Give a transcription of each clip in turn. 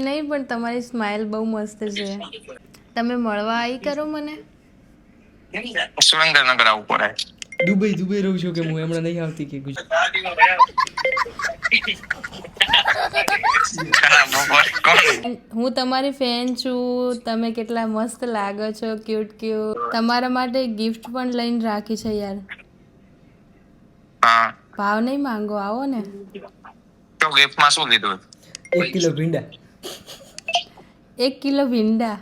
નહીં પણ તમારી સ્માઇલ બહુ મસ્ત છે. તમે મળવા આવી કરો મને. સુરેન્દ્રનગર આવવું પડે. દુબઈ રહું છું કે હું હમણાં નહીં આવતી કે હું તમારી ફેન છું. તમે કેટલા મસ્ત લાગો છો, ક્યુટ ક્યુટ. તમારા માટે ગિફ્ટ પણ લઈને રાખી છે યાર. હા ભાવ નહીં માંગો, આવો ને. તો ગિફ્ટમાં શું લીધું? 1 કિલો ભીંડા. 1 કિલો ભીંડા.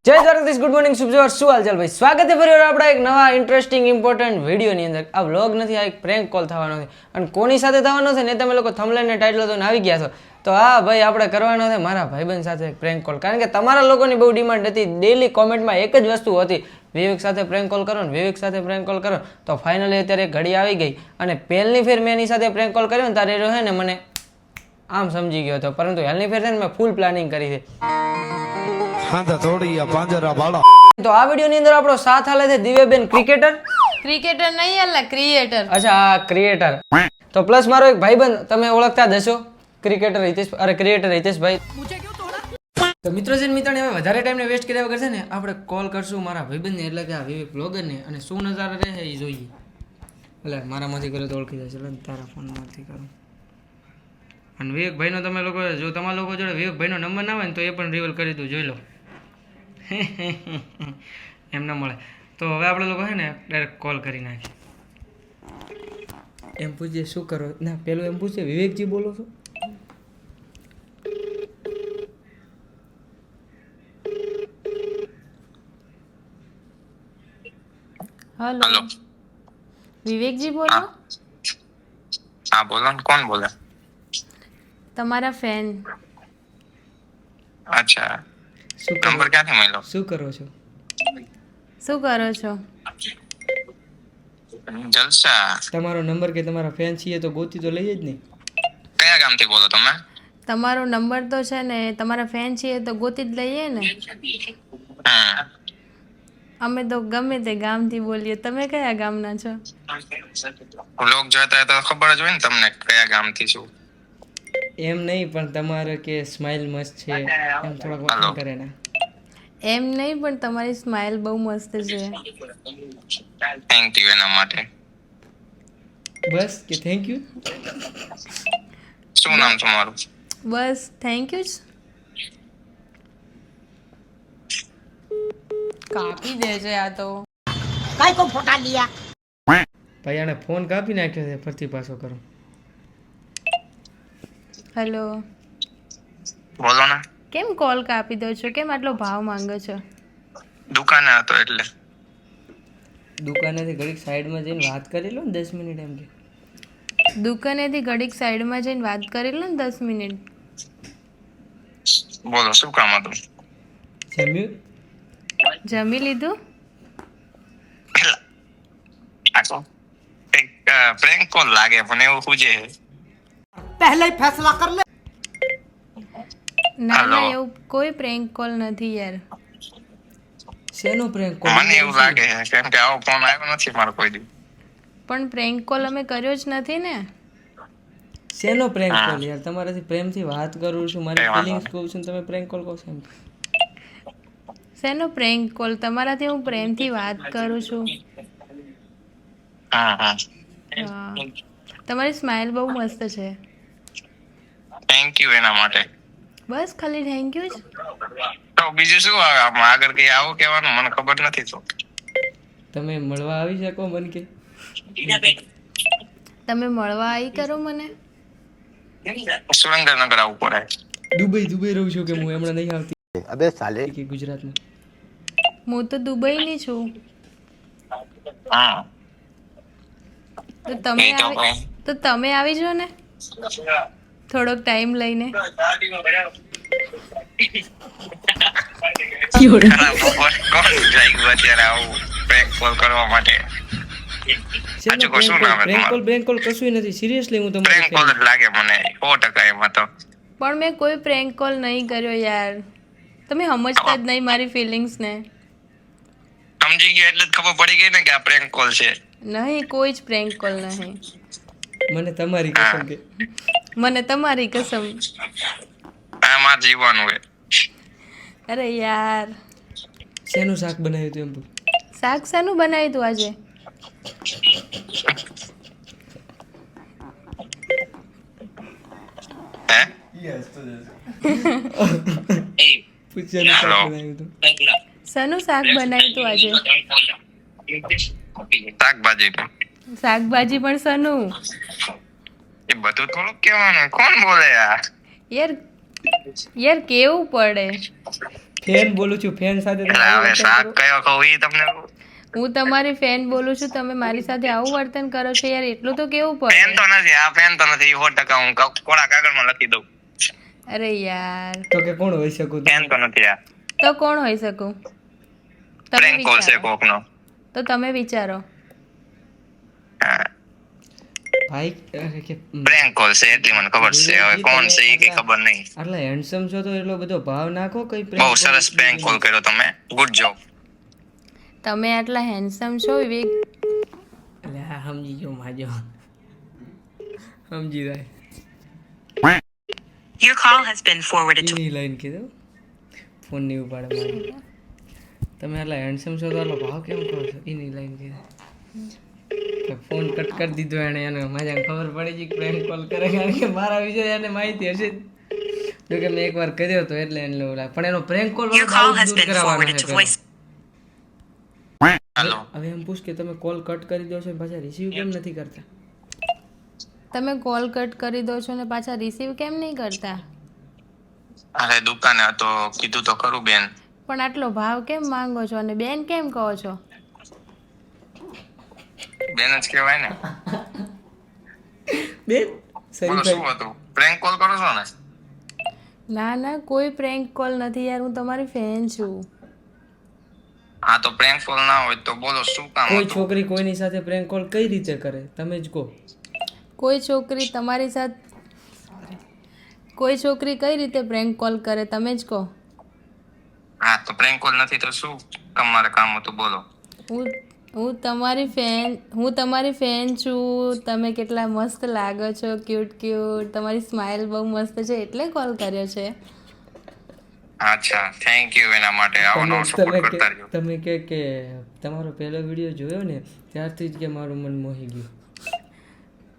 જય દ્વારકાધીશ, ગુડ મોર્નિંગ, શુભ સવાર, શું હાલચાલ ભાઈ? સ્વાગત છે ફરી આપણા એક નવા ઇન્ટરેસ્ટિંગ ઇમ્પોર્ટન્ટ વિડીયોની અંદર. આ વ્લોગ નથી, આ એક પ્રેન્ક કોલ થવાનો છે. અને કોની સાથે થવાનો છે ને તમે લોકો થંબનેલ ને ટાઇટલ તો આવી ગયા છો. તો હા ભાઈ, આપણે કરવાનો છે મારા ભાઈબંધ સાથે એક પ્રેન્ક કોલ. કારણ કે તમારા લોકોની બહુ ડિમાન્ડ હતી. ડેલી કોમેન્ટમાં એક જ વસ્તુ હતી, વિવેક સાથે પ્રેન્ક કોલ કરો ને, વિવેક સાથે પ્રેન્ક કોલ કરો. તો ફાઇનલી અત્યારે ઘડી આવી ગઈ. અને પહેલી ફેર મેં એની સાથે પ્રેન્ક કોલ કર્યો ને ત્યારે રહે ને મને આમ સમજી ગયો હતો. પરંતુ હાલની ફેર છે ને મેં ફૂલ પ્લાનિંગ કરી છે. તો આ વિડીયોની અંદર આપણો સાથ હાલે છે દિવ્યાબેન ક્રિકેટર. ક્રિકેટર નહીં અલ્લા, ક્રિએટર. અચ્છા, આ ક્રિએટર. તો પ્લસ મારો એક ભાઈબંધ, તમે ઓળખતા જ હશો, ક્રિકેટર હિતેશભાઈ. તો મિત્રો છે મિત્રને હવે વધારે ટાઈમને વેસ્ટ કર્યા વગર છે ને આપણે કોલ કરશું મારા ભાઈબંધને, એટલે કે આ વિવેક બ્લોગરને. અને શું નજારા રહે એ જોઈએ. એટલે મારામાંથી કર્યો તો ઓળખી જશે, એટલે તારા ફોનમાંથી કરું. અને વિવેકભાઈનો તમે લોકો, જો તમારા લોકો જોડે વિવેકભાઈનો નંબર ના હોય ને તો એ પણ રિવીલ કરી દઉં, જોઈ લો. એમ ના મળે. તો હવે આપણે લોકો છે ને ડાયરેક્ટ કોલ કરી નાખીએ. એમ પૂછીએ શું કરો, ના પેલું એમ પૂછે વિવેકજી બોલો છો? હેલો, વિવેકજી બોલો. હા બોલો ને, કોણ બોલે? તમારા ફેન. અચ્છા, શું નંબર ક્યાંથી મળ્યો? શું કરો છો? શું કરો છો? જલસા. તમારો નંબર કે તમારા ફેન છીએ તો ગોતી તો લઈએ જ નહીં. કયા ગામથી બોલો તમે? તમારો નંબર તો છે ને, તમારા ફેન છીએ તો ગોતી જ લઈએ ને. અમે તો ગમે તે ગામથી બોલીએ. તમે કયા ગામના છો? લોક જોતા હોય તો ખબર જ હોય ને તમને કયા ગામથી છું. એમ નહીં, પણ તમારે કે સ્માઇલ મસ્ત છે એમ થોડાક વખાણ કરે ને. એમ નહીં, પણ તમારી સ્માઇલ બહુ મસ્ત છે. થેન્ક યુ એના માટે. બસ કે થેન્ક યુ. શું નામ તમારું? બસ થેન્ક યુ જ. કાપી દે છે આ તો. काय को फोटा लिया ભાઈ આને ફોન કાપી નાખ્યો છે, ફરતી પાછો કરો. હેલો, બોલો ને. કેમ કોલ કાપી દો છો? કેમ આટલો ભાવ માંગો છો? દુકાને હતો એટલે. દુકાનેથી ઘડીક સાઈડમાં જઈને વાત કરી લો ને 10 મિનિટ એમ કે. દુકાનેથી ઘડીક સાઈડમાં જઈને વાત કરી લો ને 10 મિનિટ. બોલો શું કામ હતું? જમ્યું? જમી લીધું? પ્રેન્ક કોલ લાગે પણ એવું શું છે? पहले ही फैसला कर ले ના Hello. ના, એવું કોઈ પ્રેન્ક કોલ નથી યાર. શેનો પ્રેન્ક કોલ? મને એવું લાગે છે કેમ કે આવો ફોન આવ્યો નથી મારો કોઈ દી. પણ પ્રેન્ક કોલ અમે કર્યો જ નથી ને. શેનો પ્રેન્ક કોલ યાર? તમારાથી પ્રેમથી વાત કરું છું, મારી કઈ વાંધો ફિલિંગ્સ કહું છું, તમે પ્રેન્ક કોલ કહો છો એમ. શેનો પ્રેન્ક કોલ? તમારાથી હું પ્રેમથી વાત કરું છું. હા હા. તમારી સ્માઇલ બહુ મસ્ત છે. થેન્ક યુ એના માટે. બસ ખાલી થેન્ક યુ જ. તો બીજું શું આવે આમાં? આગળ કઈ આવું કહેવાનું મને ખબર નથી તો. તમે મળવા આવી શકો મને કે? તમે મળવા આવી કરો મને. સુરેન્દ્રનગર આવવું પડે. દુબઈ રહું છું કે હું હમણાં નહીં આવતી अबे साले કે ગુજરાતમાં. હું તો દુબઈની છું. હા તો તમે એ તો આવી ભાઈ. તો તમે આવી જાઓ ને થોડોક ટાઈમ લઈને. ખરાબ બપોર કોણ જાગ્યું અત્યારે આવું prank call કરવા માટે? શેનો હજુ કશું નામ પ્રેન્ક તમારું? કોલ કશું નથી. સિરિયસલી હું prank તમારી call fan. જ લાગે મને 100% એમાં તો. પણ મેં કોઈ પ્રેન્ક કોલ નહીં કર્યો યાર. તમે સમજતા જ નહીં મારી ફિલિંગ્સને. તમને સમજી ગયો એટલે જ ખબર પડી ગઈ ને કે આ પ્રેન્ક કોલ છે. નહીં, કોઈ જ પ્રેન્ક કોલ નહીં. મને તમારી કસમ કે મને તમારી કસમ. આ માર જીવવાનું છે. અરે યાર, શેનું શાક બનાવ્યું હતું એમ પૂછ. શાક શાનું બનાવ્યું તું આજે? પૂછ શેનું શાક Hello. બનાવ્યું હતું. શાનું શાક બનાવ્યું તું આજે? શાકભાજી શાકભાજી પણ શાનું? એ બધું થોડુંક કહેવાનું. કોણ બોલે યાર? યાર કેવું પડે. ફેન બોલું છું, ફેન સાથે તમે એટલે હવે શાક કયો કહું ઈ તમને હું તમારી ફેન બોલું છું, તમે મારી સાથે આવું વર્તન કરો છો યાર, એટલું તો કેવું પેન પડે. તો નથી. આ પેન તો નથી. 100% હું કોળા કાગળમાં લખી દઉં. અરે યાર, તો કે કોણ હોઈ શકું પેન તો નથી. આ તો કોણ હોઈ શકું? તમે પ્રેન્ક કોલ છે વિચારો. કોકનો. તો તમે વિચારો. હા, ભાઈ અરે કે પ્રેન્ક કોલ છે એટલી મને ખબર છે. હવે કોણ છે એ કઈ ખબર નહીં. આટલા હેન્ડસમ છો તો એટલો બધો ભાવ નાખો કઈ બહુ સરસ પ્રેન્ક કોલ કર્યો તમે. Good job. તમે આટલા હેન્ડસમ છો વિવેક. એટલે હા સમજી ગયો માજો સમજી જાય Your call has been forwarded to any line કીધું ફોન નહીં ઉપાડે મારે તમે આટલા હેન્ડસમ છો તો આટલો ભાવ કેમ કહો છો એની લાઈન કીધું ફોન કટ કરી દીધો એને એને માજા ખબર પડી ગઈ પ્રેન્ક કોલ કરે કારણ કે મારા વિશે એને માહિતી હશે જ જો કે મેં એકવાર કર્યો હતો એટલે એને એવું લાગે પણ એનો prank call Your call has been forwarded to voice. હાલો. હવે એમ પૂછ કે તમે કોલ કટ કરી દો છો ને પાછા રિસીવ કેમ નથી કરતા તમે કોલ કટ કરી દો છો ને પાછા રિસીવ કેમ નહીં કરતા? અરે દુકાને હતો કીધું તો ખરું બેન. પણ આટલો ભાવ કેમ માંગો છો અને બેન કેમ કહો છો? બેન જ કહેવાય ને. બેન બોલો શું હતું? પ્રેન્ક કોલ કરો છો ને? ના ના, કોઈ પ્રેન્ક કોલ નથી યાર, હું તમારી ફેન છું. હા તો પ્રેન્ક કોલ ના હોય તો બોલો શું કામ કોઈ હતું? છોકરી કોઈની સાથે પ્રેન્ક કોલ કઈ રીતે કરે તમે જ કહો કોઈ છોકરી તમારી સાથે કોઈ છોકરી કઈ રીતે પ્રેન્ક કોલ કરે તમે જ કહો. હા તો પ્રેન્ક કોલ નથી તો શું તમારે કામ હતું બોલો. હું તમારી ફેન છું. તમે કેટલા મસ્ત લાગો છો, ક્યુટ ક્યુટ. તમારી સ્માઇલ બહુ મસ્ત છે એટલે કોલ કર્યો છે. અચ્છા થેન્ક યુ એના માટે. આવો નવો સપોર્ટ કરતા રહેજો. તમે કે તમારો પહેલો વિડીયો જોયો ને ત્યારથી જ કે મારું મન મોહી ગયું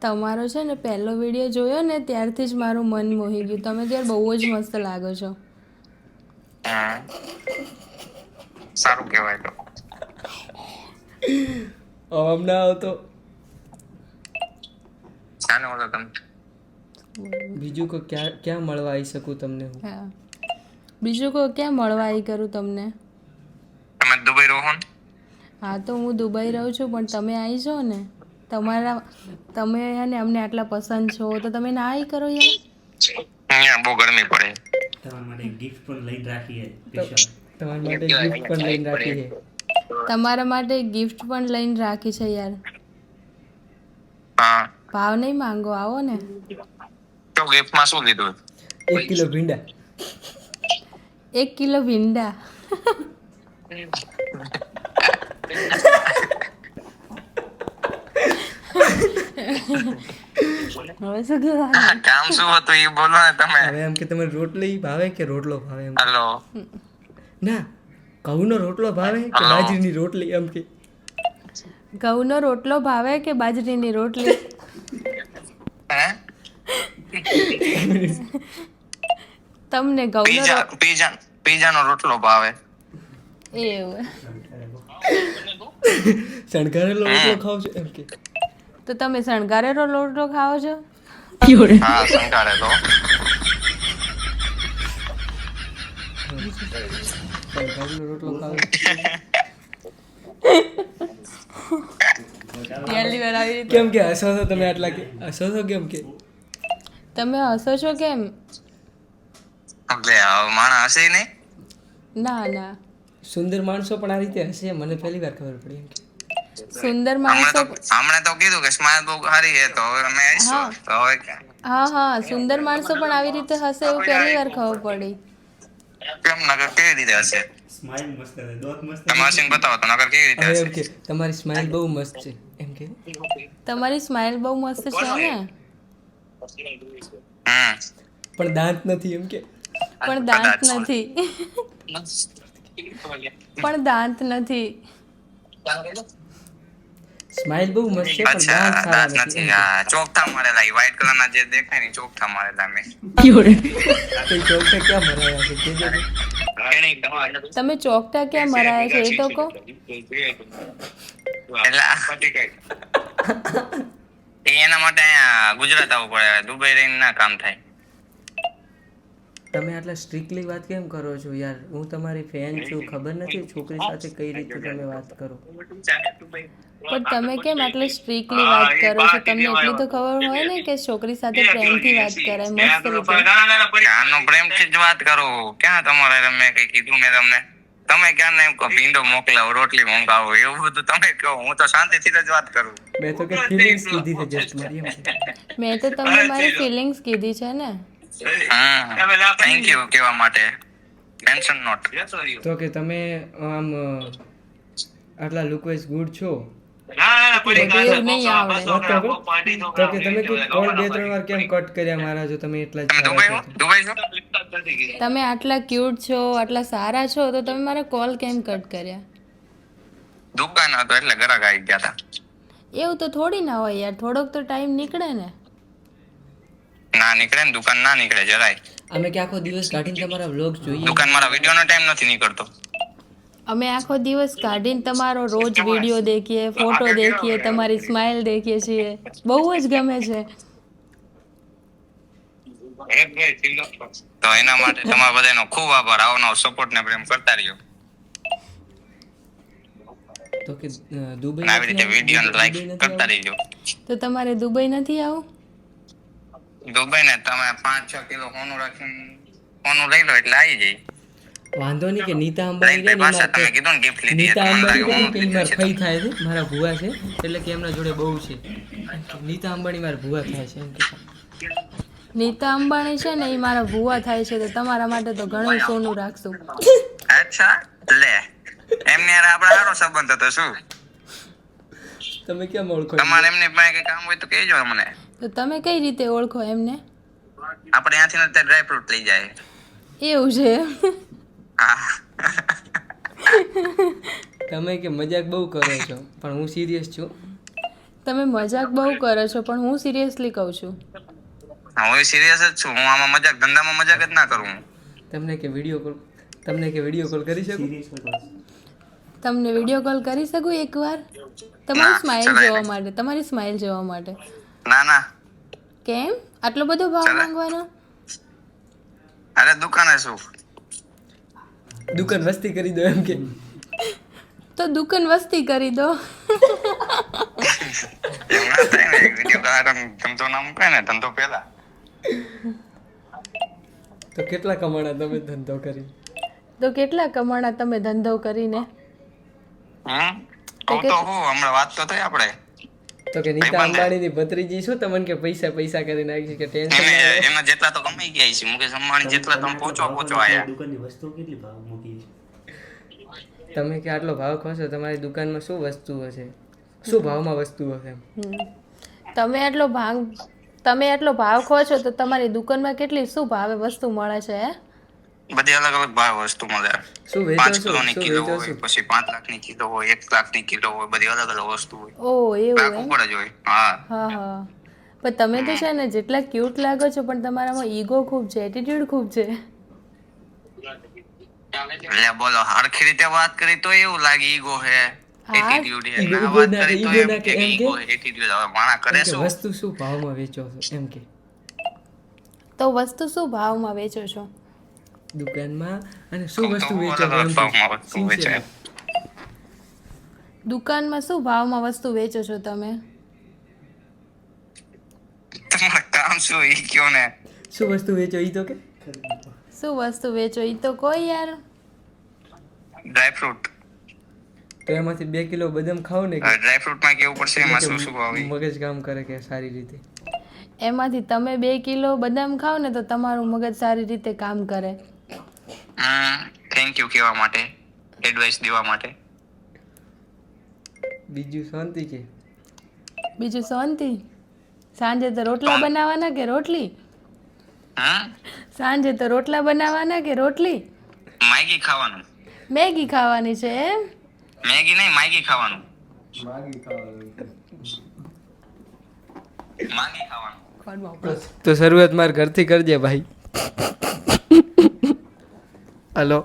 તમારો છે ને પહેલો વિડીયો જોયો ને ત્યારથી જ મારું મન મોહી ગયું. તમે તો યાર બહુ જ મસ્ત લાગો છો. હા. સારું કહેવાય તો. આમ ના આવતો શાને ઓલો તમે બીજું કોઈ ક્યાં મળવા આવી શકું તમને હું હા, બીજું કોઈ ક્યાં મળવા આવી કરું તમને? તમે દુબઈ રહો ને? હા તો હું દુબઈ રહું છું પણ તમે આવી જાઓ ને. તમે અને અમને આટલા પસંદ છો તો તમે ના આવી કરો યાર. અહીંયા બહુ ગરમી પડે. તમારા માટે ગિફ્ટ પણ લઈને રાખી છે તમારા માટે ગિફ્ટ પણ લઈને રાખી છે યાર. હા ભાવ નહીં માંગો, આવો ને. તો ગિફ્ટમાં શું લીધું? 1 કિલો ભીંડા 1 કિલો ભીંડા. હવે શું કહેવાનું? આ કામ શું હતું એ બોલો ને તમે. હવે એમ કે તમે રોટલી ભાવે કે રોટલો ભાવે એમ હલો. ના ઘઉંનો રોટલો ભાવે કે હલો. બાજરીની રોટલી એમ કે ઘઉંનો રોટલો ભાવે કે બાજરીની રોટલી? હે? તમને ઘઉંનો પીઝાનો રોટલો ભાવે. એવું શણગારેલો રોટલો ખાવ છો એમ કે તો તમે શણગારેલો રોટલો ખાઓ છો? હા સંકારે તો. શણગારેલો રોટલો ખાવ પહેલી વાર આવી રીતે કેમ કે હસો છો તમે આટલા કે હસો છો કેમ કે તમે હસો છો કેમ? એટલે માણસ હશે નહીં. ના ના, સુંદર માણસો પણ આ રીતે હશે મને પહેલી વાર ખબર પડી એમ કે સુંદર માણસો. હમણે તો કીધું કે સ્માઈલ બહુ સારી છે તો હવે અમે આવીશું તો હવે હા હા, સુંદર માણસો પણ આવી રીતે હશે એવું પહેલી વાર ખબર પડી. કેમ ના કેવી રીતે હશે? સ્માઈલ મસ્ત છે, દોત મસ્ત તમે હસીને બતાવો તો નકર કેવી રીતે હવે હશે? એમ કે તમારી સ્માઇલ બહુ મસ્ત છે એમ કે તમારી સ્માઇલ બહુ મસ્ત છે ને, પણ દાંત નથી એમ કે પણ દાંત કદાચ. નથી. પણ દાંત નથી. સ્માઇલ બહુ મસ્ત છે પણ અચ્છા દાંત સારા દાંત નથી નથી. એમ કે. હા ચોકઠા મારેલા વ્હાઈટ કલર ના જે દેખાય ને ચોકઠા મારેલા મેં. તો ચોકઠે ક્યાં મરાયા છે કહેજો તો. તમે ચોકટા ક્યાં મરાયા છે એ તો કહો. એના માટે અહીંયા ગુજરાત આવવું પડે, દુબઈ રહીને ના કામ થાય. તમે આટલા સ્ટ્રિક્ટલી વાત કેમ કરો છો યાર? હું તમારી ફેન છું, ખબર નથી છોકરી સાથે કઈ રીતે તમે વાત કરો. પણ તમે કેમ આટલી સ્ટ્રિક્ટલી વાત કરો છો? તમને એટલી તો ખબર હોય ને કે છોકરી સાથે પ્રેમથી વાત કરાય મસ્ત રીતે. આનો પ્રેમથી જ વાત કરું. ક્યાં તમારે મેં કઈ કીધું મેં તમને? તમે ક્યાં ને એમ કહો ભીંડો મોકલાવો, રોટલી મંગાવો, એવું બધું તમે કહો. હું તો શાંતિથી જ વાત કરું. મેં તો કે ફિલિંગ્સ કીધી છે જસ્ટ મારી એમ કે. મેં તો તમને મારી ફિલિંગ્સ કીધી છે ને. થેન્ક યુ કહેવા માટે. Mention not. તો કે તમે આમ આટલા લુક વાઇઝ ગુડ છો બધું એવું નહીં આવડે. તો કે તમે કે કોલ 2-3 વાર કેમ કટ કર્યા મારા જો તમે એટલા જ તમે સારા છો તો? દુબઈ છો? તમે આટલા ક્યુટ છો, આટલા સારા છો, તો તમે મારા કોલ કેમ કટ કર્યા? દુકાન હતો એટલે ઘરાક આવી ગયા હતા. એવું તો થોડી ના હોય યાર, થોડોક તો ટાઈમ નીકળે ને. ના નીકળે ને, દુકાન ના નીકળે જરાય. અમે કે આખો દિવસ કાઢીને તમારા વ્લોગ્સ જોઈએ. દુકાન મારા વિડીયો નો ટાઈમ નથી નીકળતો. અમે આખો દિવસ કાઢીને તમારો રોજ વિડીયો દેખીએ, ફોટો દેખીએ, તમારી સ્માઇલ દેખીએ છીએ. બહુ જ ગમે છે. તો એના માટે તમારા બધાનો ખૂબ આભાર. આવો નવો સપોર્ટ ને પ્રેમ કરતા રહ્યો. તો કે દુબઈ અને આવી રીતે વિડીયો લાઈક કરતા રહેજો. તો તમારે દુબઈ નથી આવું? દુબઈ ને તમે 5-6 કિલો સોનું રાખીને સોનું લઈ લો એટલે આવી જાય. વાંધો નહીં કે નીતા અંબાણી લઈને રહ્યા ને પાછા તમે એમાં કીધું ને gift લીધી નીતા એટલે મને અંબાણી લાગ્યું રહ્યા ને સોનું કે લીધું મારા છે. ફઈ થાય છે, મારા ભુવા છે, એટલે કે એમના જોડે બહુ છે. નીતા અંબાણી મારા ભુવા થાય છે એમ કે. નીતા અંબાણી છે ને એ મારા ભુવા થાય છે, તો તમારા માટે તો ઘણું સોનું રાખશું. અચ્છા લે એમને યાર આપણે સારો સંબંધ હતો શું? તમે કેમ ઓળખો? તમારે એમની પાસે કઈ કામ હોય તો કહેજો મને. તો તમે કઈ રીતે ઓળખો એમને? આપણે ત્યાંથી ને ત્યાં ડ્રાય ફ્રૂટ લઈ જાય. એવું છે? હા તમે કે મજાક બહુ કરો છો પણ હું સિરિયસ છું. તમે મજાક બહુ કરો છો પણ હું સિરિયસલી કહું છું. હું સિરિયસ જ છું. હું આમાં મજાક ધંધામાં મજાક જ ના કરું. તમને કે વિડીયો કોલ કરી શકું? તમને વિડીયો કોલ કરી શકું એકવાર? તમારી ના, સ્માઇલ ચલાય જોવા નહીં. માટે, તમારી સ્માઇલ જોવા માટે. ના કેમ આટલો બધો ભાવ ચલાય. માંગવાનો? અરે દુકાને શું દુકાન વસ્તી કરી દો એમ કે. તો દુકાન વસ્તી કરી દો. એવું ના થાય ને. વિડીયો ધંધો ના મૂકાય ને, ધંધો પેલા. તો કેટલા કમાણા તમે ધંધો કરી? તો કેટલા કમાણા તમે ધંધો કરીને? કહું તો હું હમણાં વાત તો થઈ આપણે. તો કે નીતા અંબાણીની ભત્રીજી શું તમને કે પૈસા કરી નાખી છે કે ટેન્શન એના જેટલા તો કમાઈ ગયા છે. મુકેશ અંબાણી જેટલા તમે પહોંચો આયા. દુકાનની વસ્તુ કેટલી ભાવ મૂકી છે? તમે કે આટલો ભાવ ખોશો, તમારી દુકાનમાં શું વસ્તુઓ છે, શું ભાવમાં વસ્તુઓ છે? તમે આટલો ભાવ ખો છો તો તમારી દુકાનમાં કેટલી શું ભાવે વસ્તુ મળે છે? હે? બધી અલગ અલગ ભાવ વસ્તુ મળે. શું 5 વેચો છો? કિલોની શું કિલો વેચો હોય, છો? પછી 5 લાખની કિલો હોય, 1 લાખની કિલો હોય, બધી અલગ અલગ વસ્તુ હોય. ઓ એવું લાખ એમ? ઉપર જ હોય. હા હા. પણ તમે તો છે ને જેટલા ક્યુટ લાગો છો પણ તમારામાં ઈગો ખૂબ છે, એટીટ્યુડ ખૂબ છે. એટલે બોલો હરખી રીતે વાત કરી તો એવું લાગે ઈગો હે, એટીટ્યુડ હે. ઈગો ના વાત ના કરી તો ઈગો એમ ના કે કે એમ ઈગો કે? હે, એટીટ્યુડ. હવે માણા કરે કે શું? વસ્તુ શું ભાવમાં વેચો છો એમ કે? તો વસ્તુ શું ભાવમાં વેચો છો? દુકાનમાં અને શું કહું તો વસ્તુ હું વેચો અલગ છો અલગ એમ કે? ભાવમાં વસ્તુ વેચે. દુકાનમાં શું ભાવમાં વસ્તુ વેચો છો તમે? તમારે કામ શું ઈ કયો ને. શું વસ્તુ વેચો ઈ તો કે? શું વસ્તુ વેચો એ તો કોઈ યાર. Dry fruit. તો એમાંથી 2 કિલો બદામ ખાવ ને હવે ડ્રાય ફ્રૂટમાં કેવું પડશે એમાં શું શું આવે. મગજ કામ કરે કે સારી રીતે? એમાંથી તમે 2 કિલો બદામ ખાઓ ને તો તમારું મગજ સારી રીતે કામ કરે. થેન્ક યુ કહેવા માટે. એડવાઇસ દેવા માટે. બીજું શાંતિ કે બીજું શાંતિ. સાંજે તો રોટલા બનાવવાના કે રોટલી? સાંજે તો રોટલા બનાવવાના કે રોટલી? મેગી ખાવાનું. મેગી ખાવાની છે એમ? મેગી નહીં, માગી ખાવાનું. માગી ખાવાનું. તો શરૂઆત માર ઘરથી કરજે ભાઈ. Hello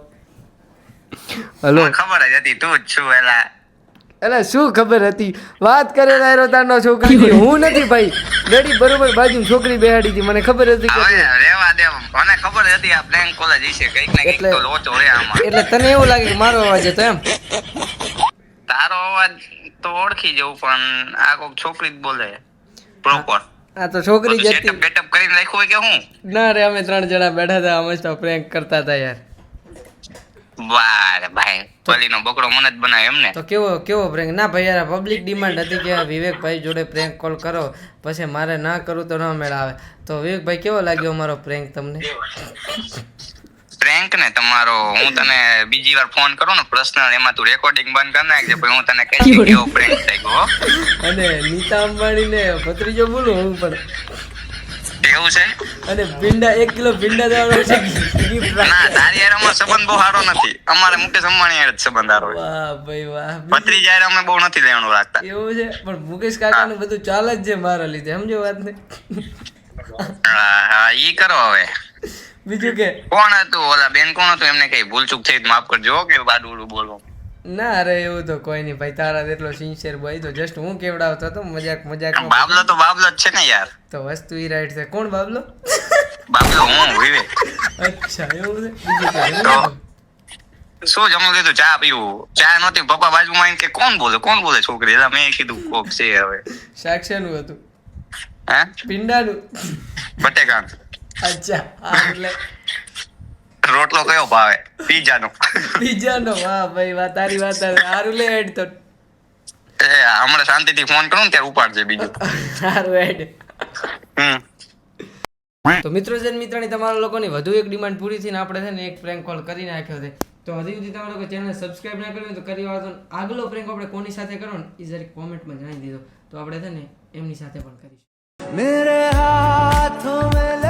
hello. મને ખબર જ હતી તું જ છું એલા. એટલે શું ખબર હતી? વાત કરે રાયરો તારનો છોકરી, હું નથી ભાઈ. ડેડી બરોબર બાજુ છોકરી બેહાડી હતી, મને ખબર હતી કે હવે રેવા દે, મને ખબર હતી આ પ્રેન્ક કોલેજ વિશે કંઈક ને કંઈક એટલે- તો લોચો રે આમાં. એટલે તને એવું લાગે કે મારો અવાજ હતો એમ? તારો અવાજ તો ઓળખી જવું પણ આ કોક છોકરી જ બોલે પ્રોપર. આ તો છોકરી જ સેટઅપ હતી. બેટઅપ કરીને રાખ્યું હોય કે હું? ના રે, અમે 3 જણા બેઠા હતા, અમે તો પ્રેન્ક કરતા હતા યાર. વાહ રે ભાઈ, પલીનો બકરો મને જ બનાવે એમને. તો કેવો પ્રેન્ક? ના ભાઈ યાર, પબ્લિક ડિમાન્ડ હતી કે વિવેકભાઈ જોડે પ્રેન્ક કોલ કરો, પછી મારે ના કરું તો ના મેળ આવે. તો વિવેકભાઈ કેવો લાગ્યો મારો પ્રેન્ક તમને? પ્રેન્ક ને તમારો, હું તને બીજી વાર ફોન કરું ને પર્સનલ, એમાં તું રેકોર્ડિંગ બંધ કરી નાખજે, પછી હું તને કહીશ કેવો પ્રેન્ક થઈ ગયો. અને નીતા અંબાણી ને ભત્રીજો બોલું હું પણ. એવું છે? અને ભીંડા 1 કિલો ભીંડા દેવાનો છે gift ના, રાખે. તારી યાર અમારો સંબંધ બહુ સારો નથી. અમારે મુકેશ અંબાણી યાર જ સંબંધ સારો છે. વાહ ભાઈ વાહ. ભત્રીજા યાર અમે બહુ નથી લેવાનું રાખતા. એવું છે? પણ મુકેશ કાકાનું બધું ચાલે જ છે મારા લીધે, સમજો વાત ને. હા, ઈ કરો હવે. બીજું કે કોણ હતું ઓલા બેન, કોણ હતું? એમને કઈ ભૂલચૂક થઈ તો માફ કરજો કે બાડુડું બોલો. ના અરે એવું તો કોઈ નહીં ભાઈ, તારા જેટલો સિન્સિયર ભાઈ તો જસ્ટ હું કેવડાવતો હતો મજાક બાબલો તો બાબલો જ છે ને યાર. તો વસ્તુ ઈ રાઈટ છે. કોણ બાબલો? બાબલો હું વિવેક. અચ્છા એવું છે. બીજું તો જમી લીધું? શું જમવું લીધું? ચા પીવું. ચા નહોતી, પપ્પા બાજુમાં આવીને કે કોણ બોલે છોકરી? એટલે મેં કીધું કોક છે હવે. શાક શેનું હતું? હે? ભીંડાનું? બટેકા. અચ્છા હા, એટલે રોટલો કયો ભાવે? પીઝાનો. પિઝાનો. વાહ ભાઈ વાહ, તારી વાત સારું લે હેડ તો. એ હમણાં શાંતિથી ફોન કરું ને ત્યારે ઉપાડજે બીજું. સારું હેડ. હમ. તો મિત્રો છે ને મિત્રાણી, તમારા લોકોની વધુ એક ડિમાન્ડ પૂરી થઈને આપણે છે ને એક પ્રેન્ક કોલ કરી નાખ્યો છે. તો હજી સુધી તમે લોકો ચેનલ સબસ્ક્રાઇબ ના કર્યું તો કરી વાળો. આગલો પ્રેન્ક આપણે કોની સાથે કરો ને એ જરીક કોમેન્ટમાં જણાવી દીધો, તો આપણે છે ને એમની સાથે પણ કરીશું. મેરે હાથો મેં